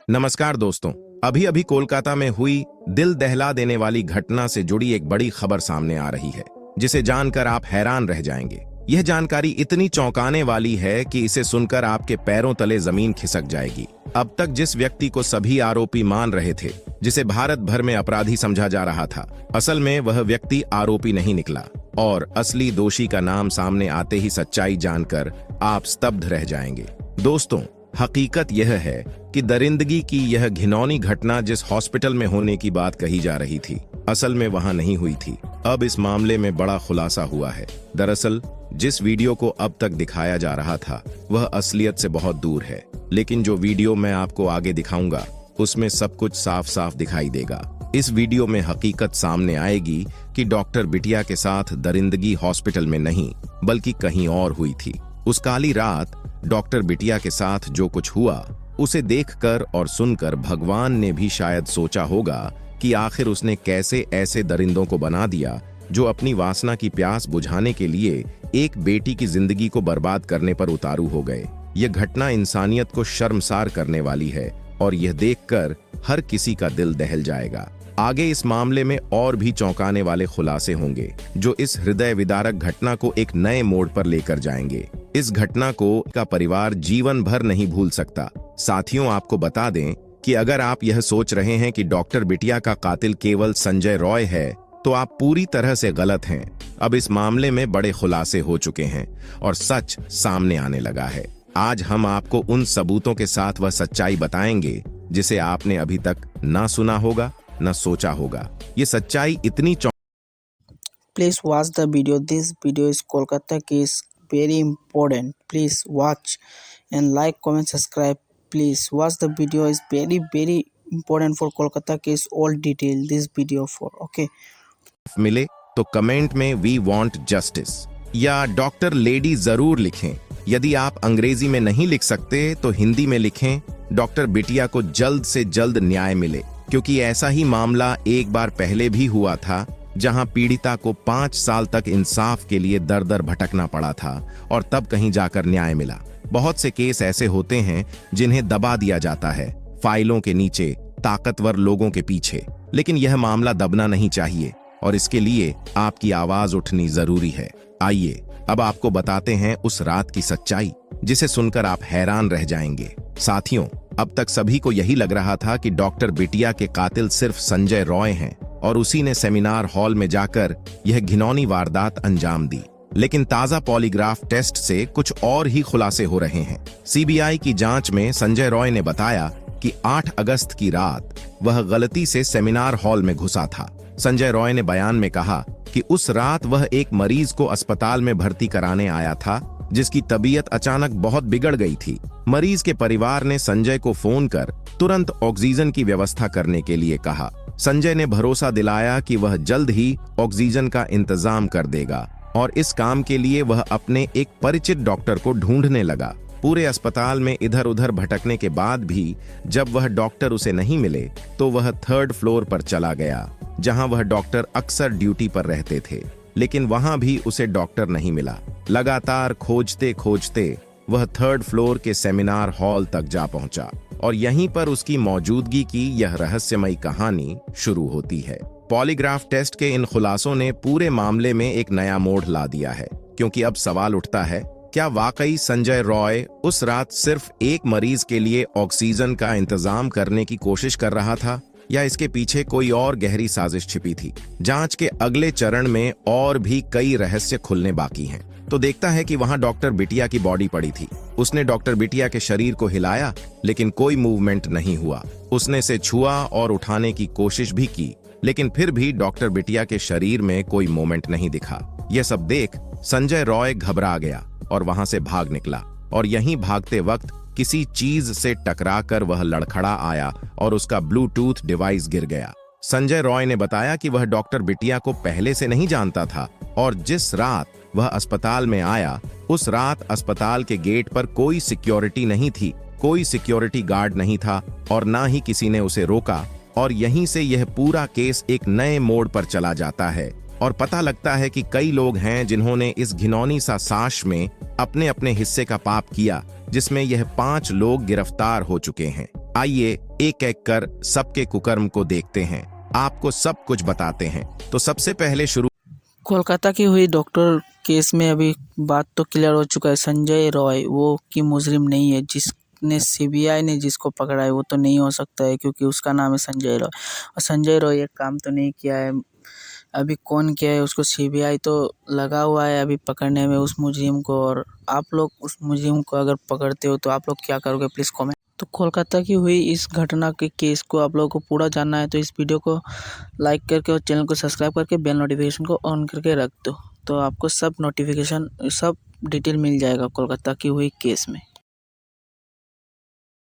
नमस्कार दोस्तों। अभी अभी कोलकाता में हुई दिल दहला देने वाली घटना से जुड़ी एक बड़ी खबर सामने आ रही है, जिसे जानकर आप हैरान रह जाएंगे। यह जानकारी इतनी चौंकाने वाली है कि इसे सुनकर आपके पैरों तले जमीन खिसक जाएगी। अब तक जिस व्यक्ति को सभी आरोपी मान रहे थे, जिसे भारत भर में अपराधी समझा जा रहा था, असल में वह व्यक्ति आरोपी नहीं निकला और असली दोषी का नाम सामने आते ही सच्चाई जानकर आप स्तब्ध रह जाएंगे। दोस्तों, हकीकत यह है कि दरिंदगी की यह घिनौनी घटना जिस हॉस्पिटल में होने की बात कही जा रही थी, असल में वहां नहीं हुई थी। अब इस मामले में बड़ा खुलासा हुआ है। दरअसल जिस वीडियो को अब तक दिखाया जा रहा था वह असलियत से बहुत दूर है, लेकिन जो वीडियो मैं आपको आगे दिखाऊंगा उसमें सब कुछ साफ साफ दिखाई देगा। इस वीडियो में हकीकत सामने आएगी कि डॉक्टर बिटिया के साथ दरिंदगी हॉस्पिटल में नहीं बल्कि कहीं और हुई थी। उस काली रात डॉक्टर बिटिया के साथ जो कुछ हुआ उसे देखकर और सुनकर भगवान ने भी शायद सोचा होगा कि आखिर उसने कैसे ऐसे दरिंदों को बना दिया जो अपनी वासना की प्यास बुझाने के लिए एक बेटी की जिंदगी को बर्बाद करने पर उतारू हो गए। यह घटना इंसानियत को शर्मसार करने वाली है और यह देखकर हर किसी का दिल दहल जाएगा। आगे इस मामले में और भी चौंकाने वाले खुलासे होंगे जो इस हृदय विदारक घटना को एक नए मोड़ पर लेकर जाएंगे। इस घटना को का परिवार जीवन भर नहीं भूल सकता। साथियों, आपको बता दें कि अगर आप यह सोच रहे हैं कि डॉक्टर बिटिया का कातिल केवल संजय रॉय है तो आप पूरी तरह से गलत हैं। अब इस मामले में बड़े खुलासे हो चुके हैं और सच सामने आने लगा है। आज हम आपको उन सबूतों के साथ वह सच्चाई बताएंगे जिसे आपने अभी तक ना सुना होगा न सोचा होगा। ये सच्चाई इतनी Please watch the video. This video is Kolkata case, very important. Please watch and like, comment, subscribe. Please watch the video. Is very important for Kolkata case. All detail this video for. Okay. मिले तो comment में we want justice या doctor lady जरूर लिखें। यदि आप अंग्रेजी में नहीं लिख सकते तो हिंदी में लिखें, डॉक्टर बिटिया को जल्द से जल्द न्याय मिले, क्योंकि ऐसा ही मामला एक बार पहले भी हुआ था जहां पीड़िता को 5 साल तक इंसाफ के लिए दर दर भटकना पड़ा था और तब कहीं जाकर न्याय मिला। बहुत से केस ऐसे होते हैं जिन्हें दबा दिया जाता है फाइलों के नीचे, ताकतवर लोगों के पीछे, लेकिन यह मामला दबना नहीं चाहिए और इसके लिए आपकी आवाज उठनी जरूरी है। आइए अब आपको बताते हैं उस रात की सच्चाई जिसे सुनकर आप हैरान रह जाएंगे। साथियों, अब तक सभी को यही लग रहा था कि डॉक्टर बिटिया के कातिल सिर्फ संजय रॉय हैं और उसी ने सेमिनार हॉल में जाकर यह घिनौनी वारदात अंजाम दी। लेकिन ताजा पॉलीग्राफ टेस्ट से कुछ और ही खुलासे हो रहे हैं। सीबीआई की जांच में संजय रॉय ने बताया कि 8 अगस्त की रात वह गलती से सेमिनार हॉल में घुसा था। संजय रॉय ने बयान में कहा कि उस रात वह एक मरीज को अस्पताल में भर्ती कराने आया था जिसकी तबीयत अचानक बहुत बिगड़ गई थी। मरीज के परिवार ने संजय को फोन कर तुरंत ऑक्सीजन की व्यवस्था करने के लिए कहा। संजय ने भरोसा दिलाया कि वह जल्द ही ऑक्सीजन का इंतजाम कर देगा और इस काम के लिए वह अपने एक परिचित डॉक्टर को ढूंढने लगा। पूरे अस्पताल में इधर उधर भटकने के बाद भी जब वह डॉक्टर उसे नहीं मिले तो वह 3rd फ्लोर पर चला गया जहां वह डॉक्टर अक्सर ड्यूटी पर रहते थे, लेकिन वहां भी उसे डॉक्टर नहीं मिला। लगातार खोजते खोजते वह 3rd फ्लोर के सेमिनार हॉल तक जा पहुंचा और यहीं पर उसकी मौजूदगी की यह रहस्यमयी कहानी शुरू होती है। पॉलीग्राफ टेस्ट के इन खुलासों ने पूरे मामले में एक नया मोड़ ला दिया है, क्योंकि अब सवाल उठता है, क्या वाकई संजय रॉय उस रात सिर्फ एक मरीज के लिए ऑक्सीजन का इंतजाम करने की कोशिश कर रहा था या इसके पीछे कोई और गहरी साजिश छिपी थी? जांच के अगले चरण में और भी कई रहस्य खुलने बाकी हैं। तो देखता है कि वहां डॉक्टर बिटिया की बॉडी पड़ी थी। उसने डॉक्टर बिटिया के शरीर को हिलाया लेकिन कोई मूवमेंट नहीं हुआ। उसने इसे छुआ और उठाने की कोशिश भी की, लेकिन फिर भी डॉक्टर बिटिया के शरीर में कोई मूवमेंट नहीं दिखा। यह सब देख संजय रॉय घबरा गया और वहां से भाग निकला और यहीं भागते वक्त किसी चीज से टकराकर वह लड़खड़ा आया और उसका ब्लूटूथ डिवाइस गिर गया। संजय रॉय ने बताया कि वह डॉक्टर बिटिया को पहले से नहीं जानता था और जिस रात वह अस्पताल में आया उस रात अस्पताल के गेट पर कोई सिक्योरिटी नहीं थी, कोई सिक्योरिटी गार्ड नहीं था और ना ही किसी ने उसे रोका। और यहीं से यह पूरा केस एक नए मोड़ पर चला जाता है और पता लगता है कि कई लोग हैं जिन्होंने इस घिनौनी सा साजिश में अपने अपने हिस्से का पाप किया, जिसमें यह 5 लोग गिरफ्तार हो चुके हैं। आइए एक एक कर सबके कुकर्म को देखते हैं, आपको सब कुछ बताते हैं। तो सबसे पहले शुरू कोलकाता की हुई डॉक्टर केस में अभी बात तो क्लियर हो चुका है। संजय रॉय वो कि मुजरिम नहीं है, जिसने सीबीआई ने जिसको पकड़ा है वो तो नहीं हो सकता है, क्योंकि उसका नाम है संजय रॉय। और संजय रॉय एक काम तो नहीं किया है। अभी कौन किया है उसको सीबीआई तो लगा हुआ है अभी पकड़ने में उस मुजरिम को। और आप लोग उस मुजरिम को अगर पकड़ते हो तो आप लोग क्या करोगे, प्लीज़ कमेंट। तो कोलकाता की हुई इस घटना के केस को आप लोगों को पूरा जानना है तो इस वीडियो को लाइक करके और चैनल को सब्सक्राइब करके बेल नोटिफिकेशन को ऑन करके रख दो, तो आपको सब नोटिफिकेशन सब डिटेल मिल जाएगा कोलकाता की हुई केस में।